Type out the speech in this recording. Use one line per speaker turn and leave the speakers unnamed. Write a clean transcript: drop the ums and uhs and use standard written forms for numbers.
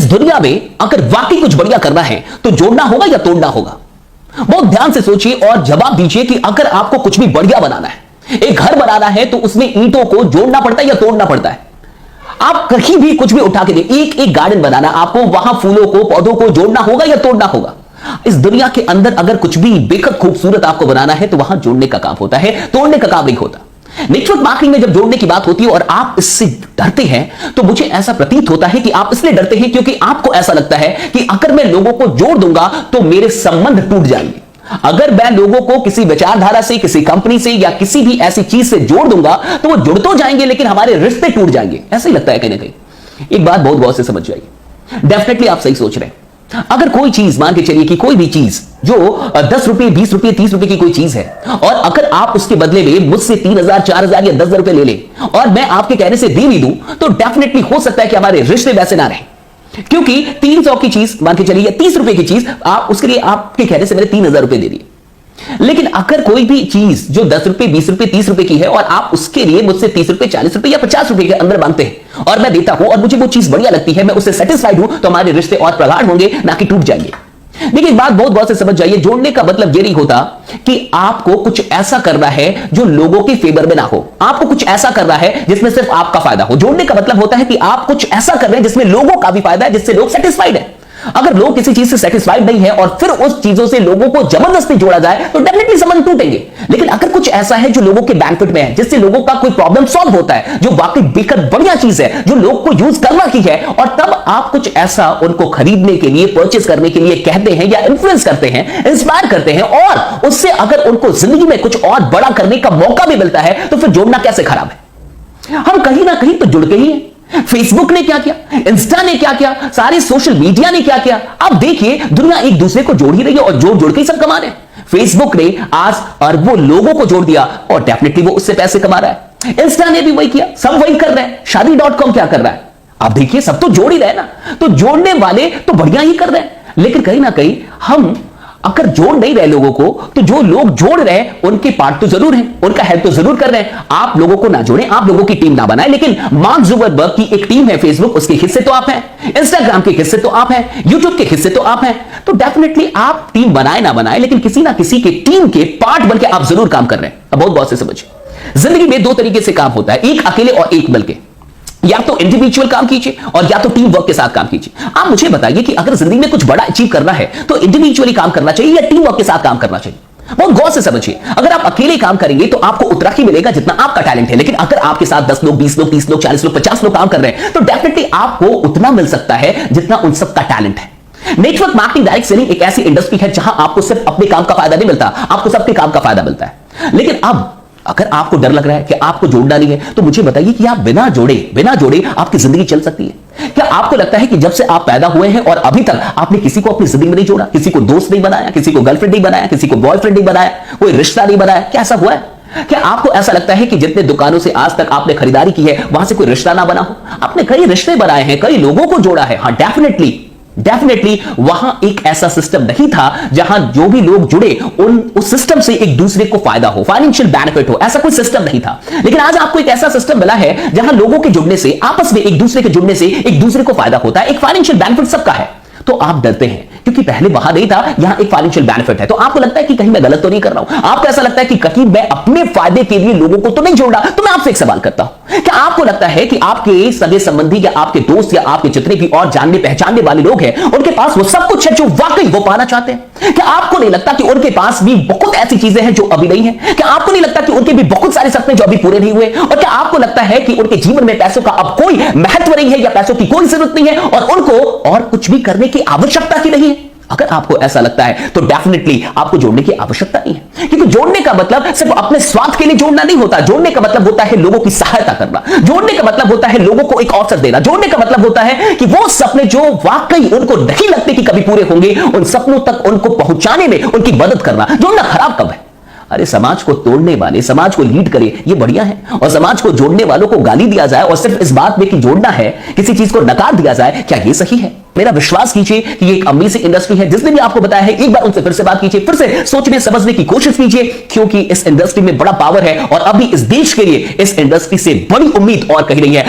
दुनिया में अगर वाकई कुछ बढ़िया करना है तो जोड़ना होगा या तोड़ना होगा? बहुत ध्यान से सोचिए और जवाब दीजिए कि अगर आपको कुछ भी बढ़िया बनाना है, एक घर बनाना है, तो उसमें ईंटों को जोड़ना पड़ता है या तोड़ना पड़ता है? आप कहीं भी कुछ भी उठा के देखिए, एक एक गार्डन बनाना, आपको वहां फूलों को, पौधों को जोड़ना होगा या तोड़ना होगा? इस दुनिया के अंदर अगर कुछ भी बेहद खूबसूरत आपको बनाना है तो वहां जोड़ने का काम होता है, तोड़ने का काम नहीं होता। नेटवर्क मार्केटिंग में जब जोड़ने की बात होती है और आप इससे डरते हैं, तो मुझे ऐसा प्रतीत होता है कि आप इसलिए डरते हैं क्योंकि आपको ऐसा लगता है कि अगर मैं लोगों को जोड़ दूंगा तो मेरे संबंध टूट जाएंगे। अगर मैं लोगों को किसी विचारधारा से, किसी कंपनी से या किसी भी ऐसी चीज से जोड़ दूंगा तो वो जुड़ तो जाएंगे लेकिन हमारे रिश्ते टूट जाएंगे। ऐसा ही लगता है कहीं ना कहीं। एक बात बहुत गौर से समझ जाइए, डेफिनेटली आप सही सोच रहे हैं। अगर कोई चीज, मान के चलिए कि कोई भी चीज जो 10 रुपए, 20 रुपए, 30 रुपए की कोई चीज है, और अगर आप उसके बदले में मुझसे 3,000, 4,000 या 10,000 रुपए ले लें और मैं आपके कहने से दे भी दूं, तो डेफिनेटली हो सकता है कि हमारे रिश्ते वैसे ना रहे। क्योंकि 300 की चीज, मान के चलिए 30 रुपए की चीज, आप उसके लिए आपके कहने से मैंने 3,000 रुपए दे दिए। लेकिन अगर कोई भी चीज जो 10 रुपए, 20 रुपए, 30 रुपए की है और आप उसके लिए मुझसे 30 रुपए, 40 रुपए या 50 रुपए के अंदर मांगते हैं और मैं देता हूं और मुझे वो चीज बढ़िया लगती है, मैं उससे सेटिस्फाइड हूं, तो हमारे रिश्ते और प्रगाढ़ होंगे, ना कि टूट जाएंगे। देखिए, बात बहुत बहुत से समझ जाइए, जोड़ने का मतलब ये नहीं होता कि आपको कुछ ऐसा करना है जो लोगों के फेवर में ना हो, आपको कुछ ऐसा करना है जिसमें सिर्फ आपका फायदा हो। जोड़ने का मतलब होता है कि आप कुछ ऐसा कर रहे हैं जिसमें लोगों का भी फायदा है, जिससे लोग सेटिस्फाइड है। अगर लोग किसी चीज से सेटिस्फाइड नहीं है और फिर उस चीजों से लोगों को जबरदस्ती जोड़ा जाए तो डेफिनेटली संबंध टूटेंगे। लेकिन अगर कुछ ऐसा है जो लोगों के बेनिफिट में है, जिससे लोगों का कोई प्रॉब्लम सॉल्व होता है, जो वाकई बेहद बढ़िया चीज है, जो लोग को यूज करना की है, और तब आप कुछ ऐसा उनको खरीदने के लिए, परचेस करने के लिए कहते हैं या इन्फ्लुएंस करते हैं, इंस्पायर करते हैं, और उससे अगर उनको जिंदगी में कुछ और बड़ा करने का मौका भी मिलता है, तो फिर जोड़ना कैसे खराब है? हम कहीं ना कहीं तो जुड़ गए ही हैं। फेसबुक ने क्या किया, इंस्टा ने क्या किया, सारे सोशल मीडिया ने क्या किया। अब देखिए, दुनिया एक दूसरे को जोड़ ही रही है और जोड़ जोड़ के ही सब कमा रहे हैं। फेसबुक ने आज अरबों लोगों को जोड़ दिया और डेफिनेटली वो उससे पैसे कमा रहा है। इंस्टा ने भी वही किया, सब वही कर रहे हैं। शादी.com क्या कर रहा है? आप देखिए, सब तो जोड़ ही रहे ना। तो जोड़ने वाले तो बढ़िया ही कर रहे हैं, लेकिन कहीं ना कहीं हम अगर जोड़ नहीं रहे लोगों को, तो जो लोग जोड़ रहे हैं उनके पार्ट तो जरूर हैं, उनका हेल्प तो जरूर कर रहे हैं। आप लोगों को ना जोड़ें, आप लोगों की टीम ना बनाएं, लेकिन मार्क जुकरबर्ग की एक टीम है फेसबुक, उसके हिस्से तो आप हैं, इंस्टाग्राम के हिस्से तो आप हैं, यूट्यूब के हिस्से तो आप हैं। तो डेफिनेटली आप टीम बनाए ना बनाए, लेकिन किसी ना किसी के टीम के पार्ट बनके आप जरूर काम कर रहे हैं। अब बहुत बहुत से समझिए, जिंदगी में दो तरीके से काम होता है, एक अकेले और एक मिलके। या तो इंडिविजुअल काम कीजिए और या तो टीम वर्क के साथ काम कीजिए। आप मुझे बताइए कि अगर जिंदगी में कुछ बड़ा अचीव करना है तो इंडिविजुअली काम करना चाहिए या टीम वर्क के साथ काम करना चाहिए? बहुत गौर से समझिए। अगर आप अकेले काम करेंगे तो आपको उतना ही मिलेगा जितना आपका टैलेंट है, लेकिन अगर आपके साथ 10 लोग, 20 लोग, 30 लोग, 40 लोग, 50 लोग काम कर रहे हैं तो डेफिनेटली आपको उतना मिल सकता है जितना उन सबका टैलेंट है। नेटवर्क मार्केटिंग, डायरेक्ट सेलिंग एक ऐसी इंडस्ट्री है जहां आपको सिर्फ अपने काम का फायदा नहीं मिलता, आपको सबके काम का फायदा मिलता है। लेकिन अब अगर आपको डर लग रहा है कि आपको जोड़ना नहीं है, तो मुझे बताइए कि आप बिना जोड़े आपकी जिंदगी चल सकती है? क्या आपको लगता है कि जब से आप पैदा हुए हैं और अभी तक आपने किसी को अपनी जिंदगी में नहीं जोड़ा, किसी को दोस्त नहीं बनाया, किसी को गर्लफ्रेंड नहीं बनाया, किसी को बॉयफ्रेंड नहीं बनाया, कोई रिश्ता नहीं बनाया? क्या ऐसा हुआ है? क्या आपको ऐसा लगता है कि जितने दुकानों से आज तक आपने खरीदारी की है वहां से कोई रिश्ता ना बना हो? आपने कई रिश्ते बनाए हैं, कई लोगों को जोड़ा है। हाँ, डेफिनेटली वहां एक ऐसा सिस्टम नहीं था जहां जो भी लोग जुड़े उस सिस्टम से एक दूसरे को फायदा हो, फाइनेंशियल बेनिफिट हो, ऐसा कोई सिस्टम नहीं था। लेकिन आज आपको एक ऐसा सिस्टम मिला है जहां लोगों के जुड़ने से, आपस में एक दूसरे के जुड़ने से एक दूसरे को फायदा होता है, एक फाइनेंशियल बेनिफिट सबका है। तो आप डरते हैं क्योंकि पहले वहां नहीं था, यहां एक फाइनेंशियल बेनिफिट है। तो आपको लगता है कि कहीं मैं गलत तो नहीं कर रहा हूं, आपको ऐसा लगता है कि कहीं मैं अपने फायदे के लिए लोगों को तो नहीं जोड़ रहा। तो मैं आपसे एक सवाल करता हूं, क्या आपको लगता है कि आपके सगे संबंधी या आपके दोस्त या आपके जितने भी और जानने पहचानने वाले लोग हैं उनके पास वो सब कुछ है जो वाकई वो पाना चाहते हैं? क्या आपको नहीं लगता कि उनके पास भी बहुत ऐसी चीजें हैं जो अभी नहीं है? क्या आपको नहीं लगता कि उनके भी बहुत सारे सपने जो अभी पूरे नहीं हुए? और क्या आपको लगता है कि उनके जीवन में पैसों का अब कोई महत्व नहीं है या पैसों की कोई जरूरत नहीं है और उनको और कुछ भी करने की आवश्यकता ही नहीं है? अगर आपको ऐसा लगता है तो डेफिनेटली आपको जोड़ने की आवश्यकता नहीं है, क्योंकि जोड़ने का मतलब सिर्फ अपने स्वार्थ के लिए जोड़ना नहीं होता। जोड़ने का मतलब होता है लोगों की सहायता करना, जोड़ने का मतलब होता है लोगों को एक अवसर देना, जोड़ने का मतलब होता है कि वो सपने जो वाकई उनको नहीं लगते कि कभी पूरे होंगे, उन सपनों तक उनको पहुंचाने में उनकी मदद करना। जोड़ना खराब कब है? अरे, समाज को तोड़ने वाले समाज को लीड करे ये बढ़िया है, और समाज को जोड़ने वालों को गाली दिया जाए और सिर्फ इस बात में कि जोड़ना है, किसी चीज को नकार दिया जाए, क्या ये सही है? मेरा विश्वास कीजिए कि ये एक अमेजिंग इंडस्ट्री है। जिसने भी आपको बताया है, एक बार उनसे फिर से बात कीजिए, फिर से सोचने समझने की कोशिश कीजिए, क्योंकि इस इंडस्ट्री में बड़ा पावर है और अभी इस देश के लिए इस इंडस्ट्री से बड़ी उम्मीद और कहीं नहीं है।